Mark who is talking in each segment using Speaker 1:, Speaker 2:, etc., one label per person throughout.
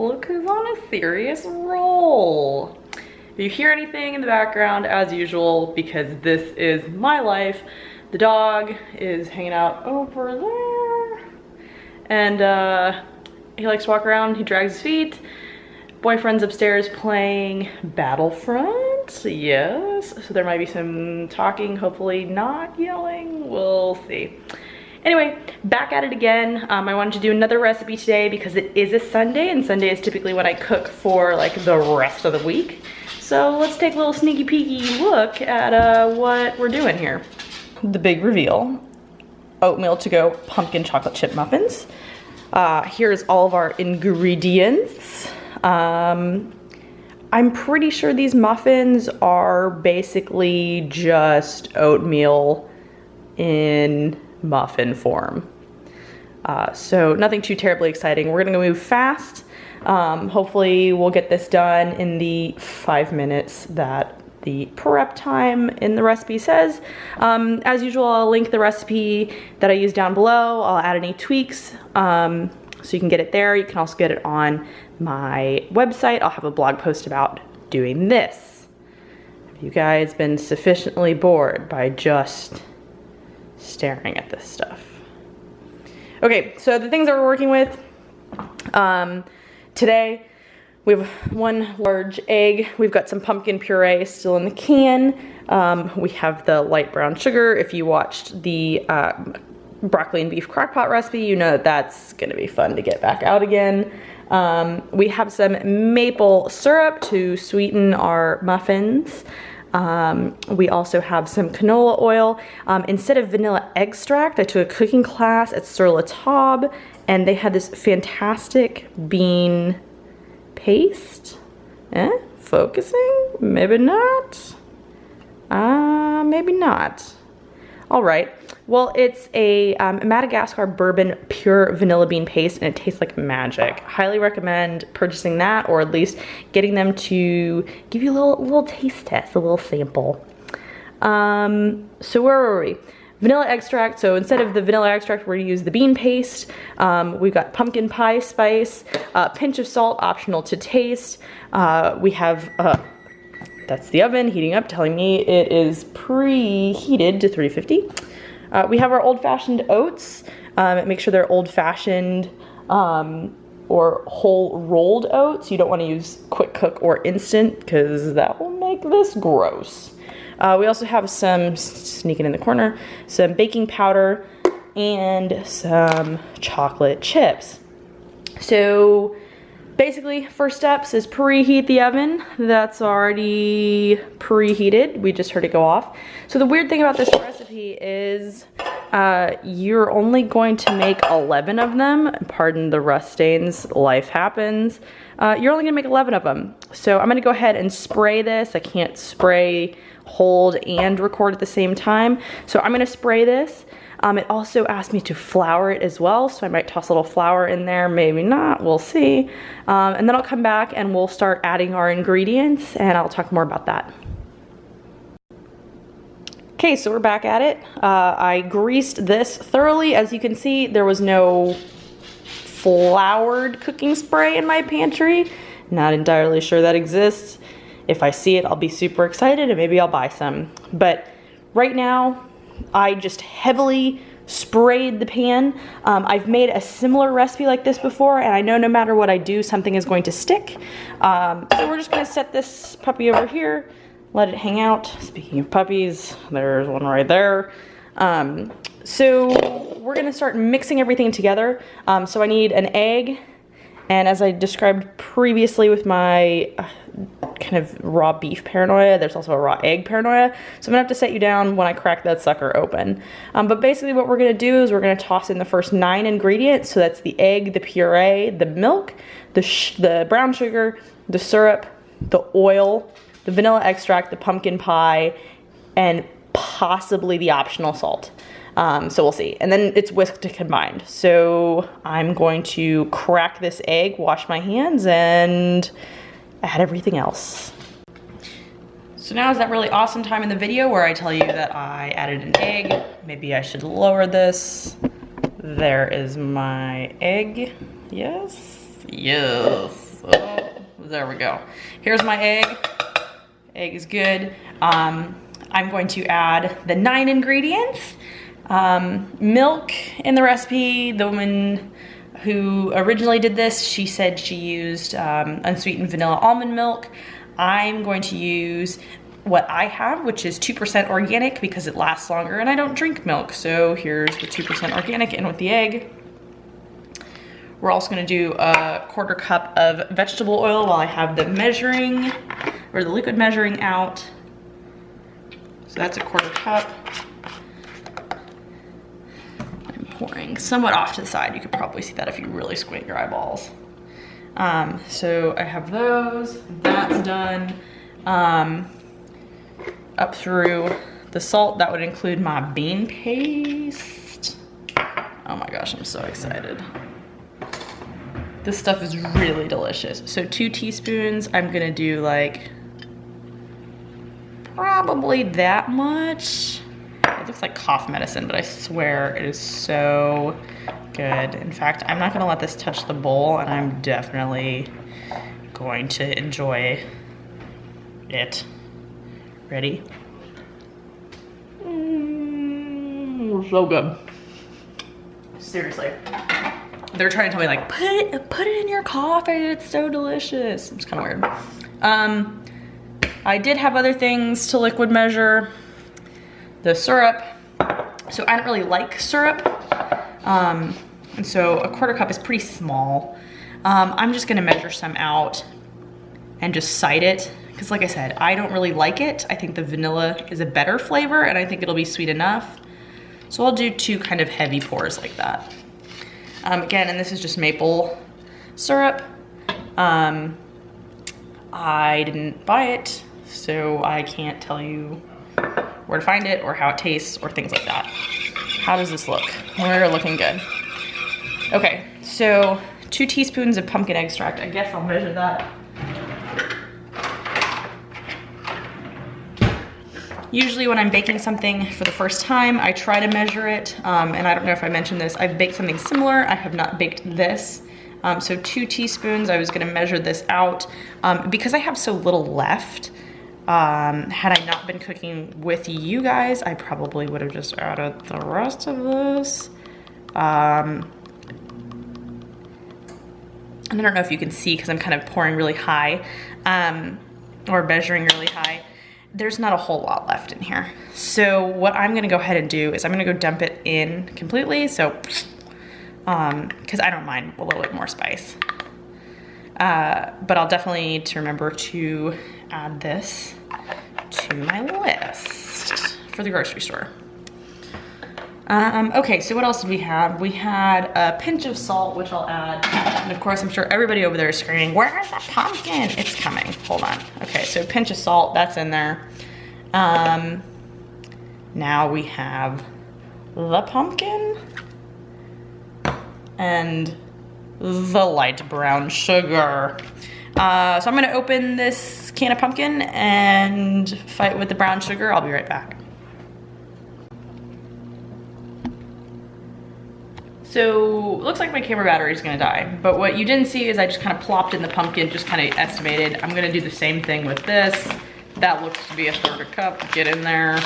Speaker 1: look who's on a serious roll. If you hear anything in the background, as usual, because this is my life, the dog is hanging out over there. And he likes to walk around, he drags his feet. Boyfriend's upstairs playing Battlefront, yes. So there might be some talking, hopefully not yelling, we'll see. Anyway, back at it again. I wanted to do another recipe today because it is a Sunday, and Sunday is typically when I cook for like the rest of the week. So let's take a little sneaky peeky look at what we're doing here. The big reveal, oatmeal to go pumpkin chocolate chip muffins. Here's all of our ingredients. I'm pretty sure these muffins are basically just oatmeal in muffin form. So nothing too terribly exciting. We're gonna move fast. Hopefully we'll get this done in the 5 minutes that the prep time in the recipe says. As usual, I'll link the recipe that I use down below. I'll add any tweaks so you can get it there. You can also get it on my website. I'll have a blog post about doing this. Have you guys been sufficiently bored by just staring at this stuff? Okay, so the things that we're working with today, we have 1 large egg. We've got some pumpkin puree still in the can. We have the light brown sugar. If you watched the broccoli and beef crockpot recipe, you know that that's gonna be fun to get back out again. We have some maple syrup to sweeten our muffins. We also have some canola oil. Instead of vanilla extract, I took a cooking class at Sur La Table, and they had this fantastic bean paste. Focusing? Maybe not. Maybe not. All right. Well, it's a Madagascar bourbon pure vanilla bean paste, and it tastes like magic. Highly recommend purchasing that, or at least getting them to give you a little taste test, a little sample. So where were we? Vanilla extract. So instead of the vanilla extract, we're gonna use the bean paste. We've got pumpkin pie spice, pinch of salt, optional to taste. We have that's the oven heating up, telling me it is preheated to 350. We have our old-fashioned oats. Make sure they're old-fashioned or whole rolled oats. You don't want to use quick cook or instant because that will make this gross. We also have some, sneaking in the corner, some baking powder and some chocolate chips. So basically, first steps is preheat the oven. That's already preheated. We just heard it go off. So the weird thing about this recipe is you're only going to make 11 of them. Pardon the rust stains, life happens. You're only gonna make 11 of them. So I'm gonna go ahead and spray this. I can't spray, hold, and record at the same time. So I'm gonna spray this. It also asked me to flour it as well, so I might toss a little flour in there, maybe not, we'll see. And then I'll come back and we'll start adding our ingredients, and I'll talk more about that. Okay, so we're back at it. I greased this thoroughly. As you can see, there was no floured cooking spray in my pantry. Not entirely sure that exists. If I see it, I'll be super excited and maybe I'll buy some. But right now, I just heavily sprayed the pan. I've made a similar recipe like this before, and I know no matter what I do, something is going to stick. So we're just gonna set this puppy over here, let it hang out. Speaking of puppies, there's one right there. So we're gonna start mixing everything together. So I need an egg, and as I described previously with my kind of raw beef paranoia, there's also a raw egg paranoia. So I'm gonna have to set you down when I crack that sucker open. But basically what we're gonna do is we're gonna toss in the first 9 ingredients. So that's the egg, the puree, the milk, the brown sugar, the syrup, the oil, the vanilla extract, the pumpkin pie, and possibly the optional salt. So we'll see. And then it's whisked combined. So I'm going to crack this egg, wash my hands, and add everything else. So now is that really awesome time in the video where I tell you that I added an egg. Maybe I should lower this. There is my egg. Yes, yes. There we go. Here's my egg. Egg is good. I'm going to add the 9 ingredients. Milk in the recipe. The woman who originally did this, she said she used unsweetened vanilla almond milk. I'm going to use what I have, which is 2% organic because it lasts longer and I don't drink milk. So here's the 2% organic in with the egg. We're also gonna do a 1/4 cup of vegetable oil while I have the measuring, or the liquid measuring out. So that's a 1/4 cup. I'm pouring somewhat off to the side. You could probably see that if you really squint your eyeballs. So I have those, that's done. Up through the salt, that would include my bean paste. Oh my gosh, I'm so excited. This stuff is really delicious. So 2 teaspoons, I'm gonna do like probably that much. It looks like cough medicine, but I swear it is so good. In fact, I'm not gonna let this touch the bowl, and I'm definitely going to enjoy it. Ready? So good. Seriously. They're trying to tell me like, put it in your coffee, it's so delicious. It's kind of weird. I did have other things to liquid measure. The syrup. So I don't really like syrup. And so a 1/4 cup is pretty small. I'm just gonna measure some out and just cite it. Because like I said, I don't really like it. I think the vanilla is a better flavor and I think it'll be sweet enough. So I'll do 2 kind of heavy pours like that. Again, and this is just maple syrup. I didn't buy it, so I can't tell you where to find it or how it tastes or things like that. How does this look? We're looking good. Okay, so 2 teaspoons of pumpkin extract. I guess I'll measure that. Usually when I'm baking something for the first time, I try to measure it, and I don't know if I mentioned this, I've baked something similar. I have not baked this. So 2 teaspoons, I was gonna measure this out. Because I have so little left, had I not been cooking with you guys, I probably would have just added the rest of this. And I don't know if you can see because I'm kind of pouring really high, or measuring really high. There's not a whole lot left in here. So what I'm gonna go ahead and do is I'm gonna go dump it in completely. So, cause I don't mind a little bit more spice. But I'll definitely need to remember to add this to my list for the grocery store. Okay, so what else did we have? We had a pinch of salt, which I'll add. And of course, I'm sure everybody over there is screaming, where's the pumpkin? It's coming, hold on. Okay, so a pinch of salt, that's in there. Now we have the pumpkin and the light brown sugar. So I'm gonna open this can of pumpkin and fight with the brown sugar. I'll be right back. So looks like my camera battery is gonna die, but what you didn't see is I just kind of plopped in the pumpkin, just kind of estimated. I'm gonna do the same thing with this. That looks to be a 1/4 cup, get in there,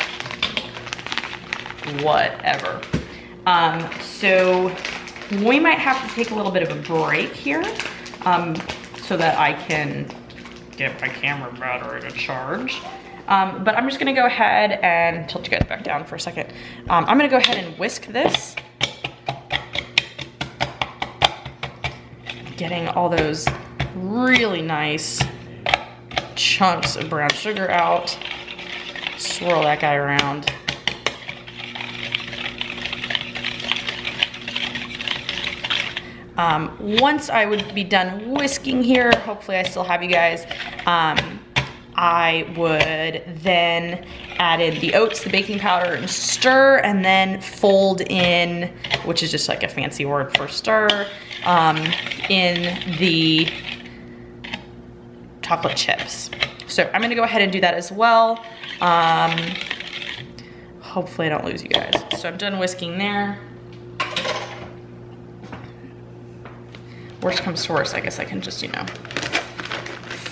Speaker 1: whatever. So we might have to take a little bit of a break here so that I can get my camera battery to charge. But I'm just gonna go ahead and tilt you guys back down for a second. I'm gonna go ahead and whisk this. Getting all those really nice chunks of brown sugar out. Swirl that guy around. Once I would be done whisking here, hopefully I still have you guys, I would then add in the oats, the baking powder, and stir, and then fold in, which is just like a fancy word for stir, in the chocolate chips. So I'm gonna go ahead and do that as well. Hopefully I don't lose you guys. So I'm done whisking there. Worst comes to worst, I guess I can just, you know,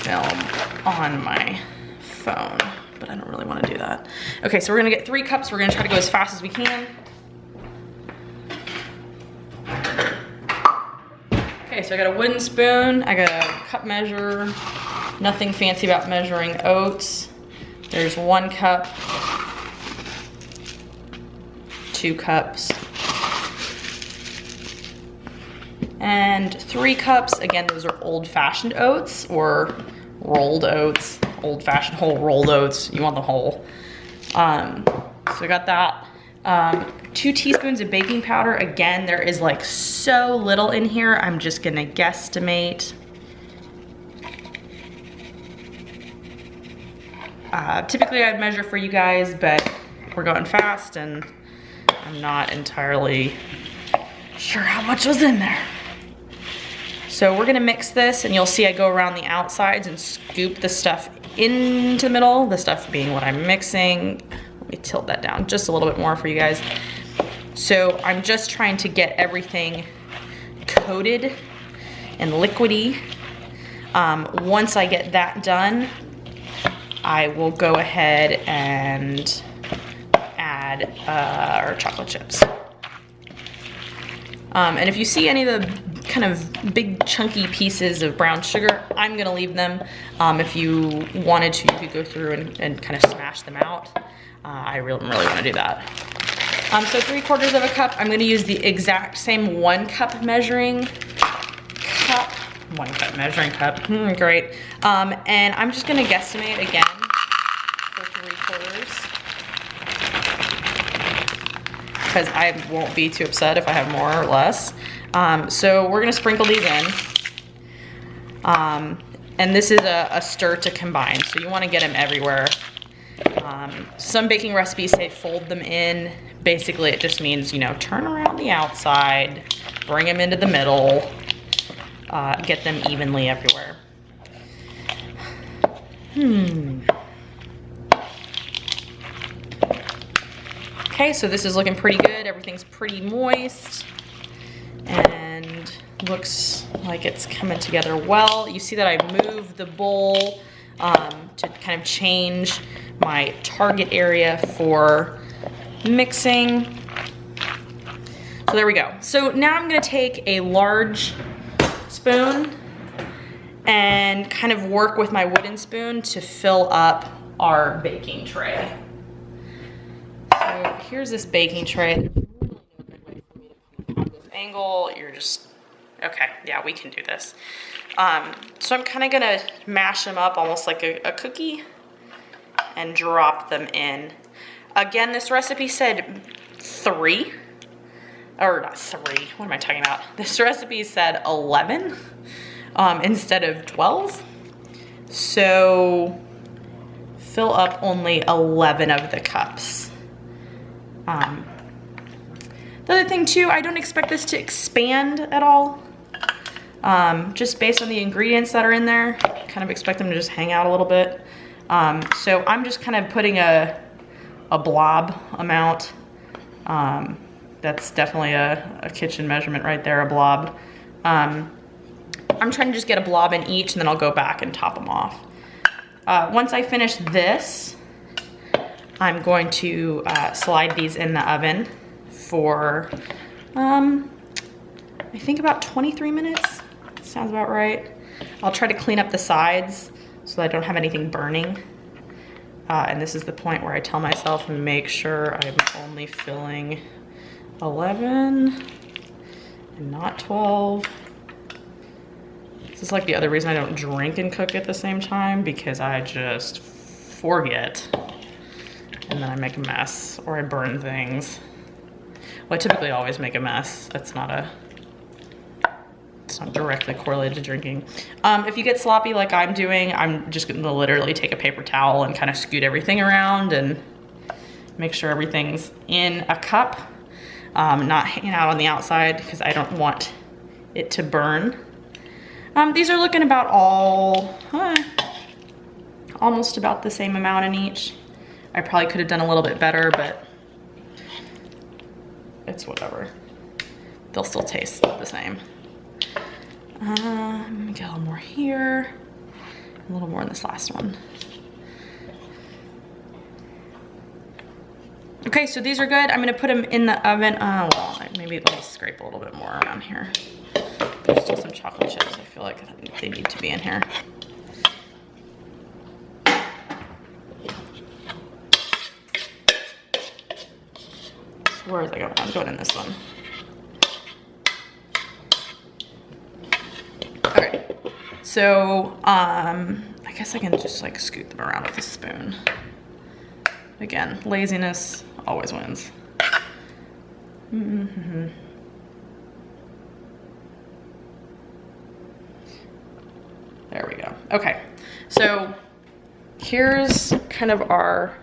Speaker 1: film on my phone, but I don't really want to do that. Okay, so we're gonna get 3 cups. We're gonna try to go as fast as we can. Okay, so I got a wooden spoon, I got a cup measure, nothing fancy about measuring oats. There's 1 cup, 2 cups, and 3 cups. Again, those are old-fashioned oats or rolled oats, old-fashioned whole rolled oats. You want the whole. So I got that. 2 teaspoons of baking powder. Again, there is like so little in here. I'm just gonna guesstimate. Typically I'd measure for you guys, but we're going fast and I'm not entirely sure how much was in there. So we're gonna mix this, and you'll see I go around the outsides and scoop the stuff into the middle, the stuff being what I'm mixing. Let me tilt that down just a little bit more for you guys. So I'm just trying to get everything coated and liquidy. Once I get that done, I will go ahead and add our chocolate chips. And if you see any of the kind of big chunky pieces of brown sugar, I'm gonna leave them. If you wanted to, you could go through and kind of smash them out. I really wanna do that. So 3/4 of a cup, I'm gonna use the exact same 1 cup measuring cup. 1 cup measuring cup, great. And I'm just gonna guesstimate again for 3/4. Because I won't be too upset if I have more or less. So we're gonna sprinkle these in. And this is a stir to combine, so you wanna get them everywhere. Some baking recipes say fold them in. Basically it just means, you know, turn around the outside, bring them into the middle, get them evenly everywhere. Okay, so this is looking pretty good. Everything's pretty moist and looks like it's coming together well. You see that I moved the bowl to kind of change my target area for mixing. So there we go. So now I'm gonna take a large spoon and kind of work with my wooden spoon to fill up our baking tray. So here's this baking tray. This angle, you're just, okay, yeah, we can do this. So I'm kind of gonna mash them up almost like a cookie and drop them in. Again, this recipe said 3, or not 3, what am I talking about? This recipe said 11 instead of 12. So fill up only 11 of the cups. The other thing too, I don't expect this to expand at all. Just based on the ingredients that are in there, kind of expect them to just hang out a little bit. So I'm just kind of putting a blob amount. That's definitely a kitchen measurement right there, a blob. I'm trying to just get a blob in each, and then I'll go back and top them off. Once I finish this, I'm going to slide these in the oven for, I think about 23 minutes. Sounds about right. I'll try to clean up the sides so that I don't have anything burning. And this is the point where I tell myself and make sure I'm only filling 11 and not 12. This is like the other reason I don't drink and cook at the same time, because I just forget and then I make a mess or I burn things. Well, I typically always make a mess. It's not directly correlated to drinking. If you get sloppy like I'm doing, I'm just gonna literally take a paper towel and kind of scoot everything around and make sure everything's in a cup, not hanging out on the outside, because I don't want it to burn. These are looking about almost about the same amount in each. I probably could have done a little bit better, but it's whatever. They'll still taste the same. Get a little more here. A little more in this last one. Okay, so these are good. I'm gonna put them in the oven. Oh, well, maybe let me scrape a little bit more around here. There's still some chocolate chips. I feel like they need to be in here. So where is I going? I'm going in this one. Okay, so I guess I can just like scoot them around with a spoon. Again, laziness always wins. Mm-hmm. There we go. Okay, so here's kind of our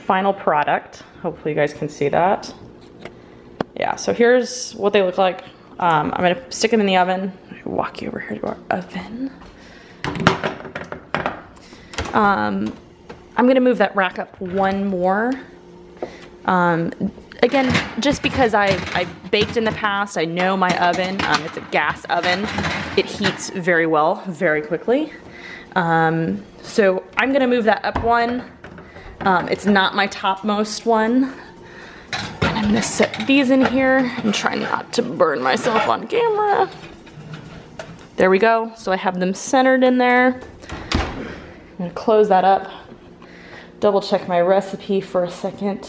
Speaker 1: final product. Hopefully you guys can see that. Yeah, so here's what they look like. I'm gonna stick them in the oven. Walk you over here to our oven. I'm gonna move that rack up one more. Again, just because I baked in the past, I know my oven, it's a gas oven. It heats very well, very quickly. So I'm gonna move that up one. It's not my topmost one. And I'm gonna set these in here and try not to burn myself on camera. There we go, so I have them centered in there. I'm gonna close that up. Double check my recipe for a second.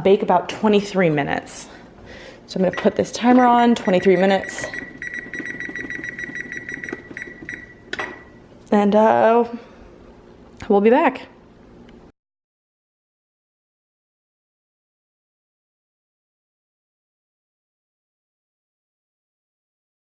Speaker 1: Bake about 23 minutes. So I'm gonna put this timer on, 23 minutes. And we'll be back.